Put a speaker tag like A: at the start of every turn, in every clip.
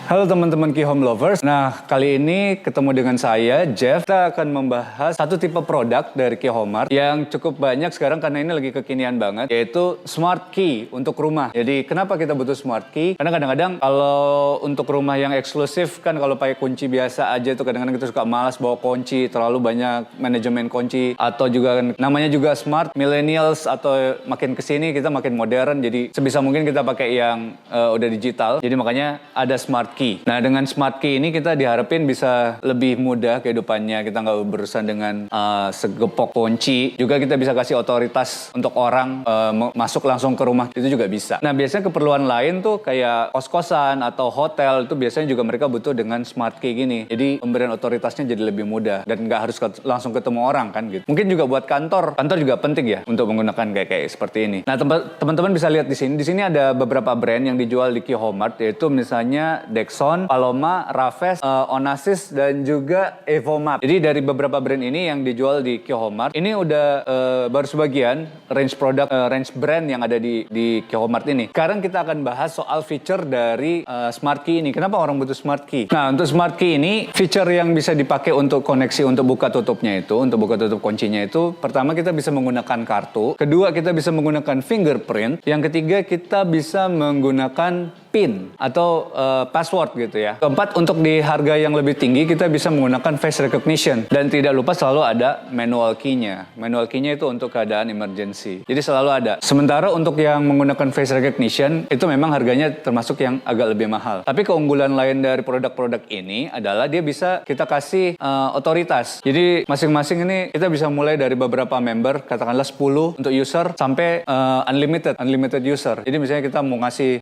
A: Halo teman-teman Key Home Lovers. Nah, kali ini ketemu dengan saya, Jeff. Kita akan membahas satu tipe produk dari Key Homart yang cukup banyak sekarang karena ini lagi kekinian banget, yaitu Smart Key untuk rumah. Jadi, kenapa kita butuh Smart Key? Karena kadang-kadang kalau untuk rumah yang eksklusif kan kalau pakai kunci biasa aja tuh kadang-kadang kita suka malas bawa kunci, terlalu banyak manajemen kunci, atau juga namanya juga smart millennials atau makin kesini kita makin modern, jadi sebisa mungkin kita pakai yang udah digital. Jadi makanya ada Smart Key. Nah, dengan Smart Key ini kita diharapin bisa lebih mudah kehidupannya. Kita nggak berurusan dengan segepok kunci. Juga kita bisa kasih otoritas untuk orang masuk langsung ke rumah. Itu juga bisa. Nah, biasanya keperluan lain tuh kayak kos-kosan atau hotel itu biasanya juga mereka butuh dengan Smart Key gini. Jadi pemberian otoritasnya jadi lebih mudah dan nggak harus langsung ketemu orang kan gitu. Mungkin juga buat kantor. Kantor juga penting ya untuk menggunakan kayak seperti ini. Nah, teman-teman bisa lihat di sini. Di sini ada beberapa brand yang dijual di Key Homart, yaitu misalnya Dexon, Paloma, Raves, Onassis, dan juga Evomap. Jadi dari beberapa brand ini yang dijual di Key Homart, ini udah baru sebagian range produk, range brand yang ada di Key Homart ini. Sekarang kita akan bahas soal feature dari Smart Key ini. Kenapa orang butuh Smart Key? Nah, untuk Smart Key ini, feature yang bisa dipakai untuk koneksi untuk buka tutupnya itu, untuk buka tutup kuncinya itu, pertama kita bisa menggunakan kartu, kedua kita bisa menggunakan fingerprint, yang ketiga kita bisa menggunakan PIN atau password gitu ya. Keempat, untuk di harga yang lebih tinggi kita bisa menggunakan face recognition, dan tidak lupa selalu ada manual key-nya. Manual key-nya itu untuk keadaan emergency. Jadi selalu ada. Sementara untuk yang menggunakan face recognition itu memang harganya termasuk yang agak lebih mahal. Tapi keunggulan lain dari produk-produk ini adalah dia bisa kita kasih otoritas. Jadi masing-masing ini kita bisa mulai dari beberapa member, katakanlah 10 untuk user sampai unlimited user. Jadi misalnya kita mau ngasih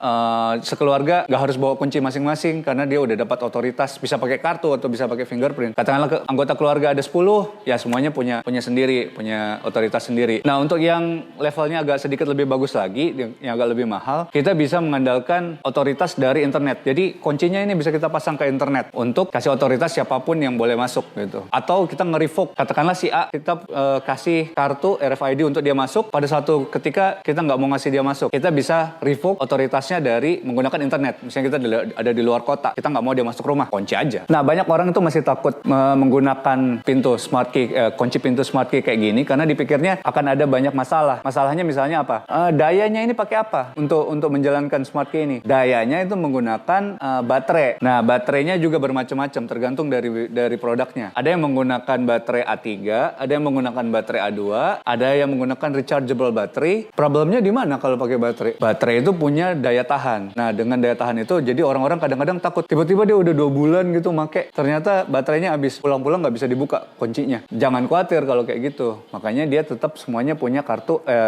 A: keluarga nggak harus bawa kunci masing-masing karena dia udah dapat otoritas, bisa pakai kartu atau bisa pakai fingerprint. Katakanlah anggota keluarga ada 10, ya semuanya punya sendiri, punya otoritas sendiri. Nah, untuk yang levelnya agak sedikit lebih bagus lagi, yang agak lebih mahal, kita bisa mengandalkan otoritas dari internet. Jadi kuncinya ini bisa kita pasang ke internet untuk kasih otoritas siapapun yang boleh masuk gitu. Atau kita nge-revoke, katakanlah si A, kita kasih kartu RFID untuk dia masuk, pada suatu ketika kita nggak mau ngasih dia masuk, kita bisa revoke otoritasnya dari menggunakan internet. Misalnya kita ada di luar kota, kita nggak mau dia masuk rumah, kunci aja. Nah, banyak orang itu masih takut menggunakan pintu Smart Key, kunci pintu Smart Key kayak gini karena dipikirnya akan ada banyak masalah. Masalahnya misalnya apa? Dayanya ini pakai apa untuk menjalankan Smart Key ini? Dayanya itu menggunakan baterai. Nah, baterainya juga bermacam-macam tergantung dari produknya. Ada yang menggunakan baterai A3, ada yang menggunakan baterai A2, ada yang menggunakan rechargeable battery. Problemnya di mana kalau pakai baterai? Baterai itu punya daya tahan. Nah, dengan daya tahan itu, jadi orang-orang kadang-kadang takut. Tiba-tiba dia udah 2 bulan gitu make, ternyata baterainya habis. Pulang-pulang nggak bisa dibuka kuncinya. Jangan khawatir kalau kayak gitu. Makanya dia tetap semuanya punya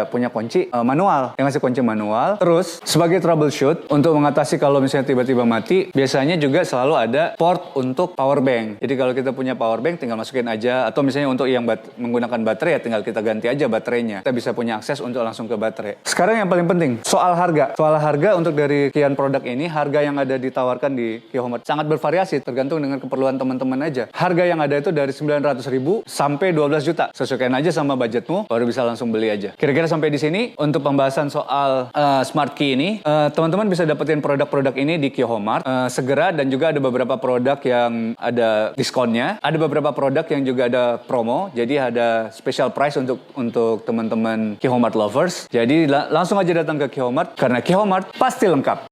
A: punya kunci manual. Yang ngasih kunci manual. Terus, sebagai troubleshoot, untuk mengatasi kalau misalnya tiba-tiba mati, biasanya juga selalu ada port untuk power bank. Jadi kalau kita punya power bank, tinggal masukin aja. Atau misalnya untuk yang menggunakan baterai, ya tinggal kita ganti aja baterainya. Kita bisa punya akses untuk langsung ke baterai. Sekarang yang paling penting, soal harga. Soal harga untuk dari kian produk ini, harga yang ada ditawarkan di Key Homart sangat bervariasi tergantung dengan keperluan teman-teman aja. Harga yang ada itu dari 900.000 sampai 12 juta. Sesuaikan aja sama budgetmu, baru bisa langsung beli aja. Kira-kira sampai di sini untuk pembahasan soal Smart Key ini. Teman-teman bisa dapetin produk-produk ini di Key Homart segera, dan juga ada beberapa produk yang ada diskonnya. Ada beberapa produk yang juga ada promo. Jadi ada special price untuk teman-teman Key Homart lovers. Jadi langsung aja datang ke Key Homart karena Key Homart pasti lengkap.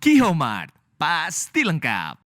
B: Key Homart, pasti lengkap.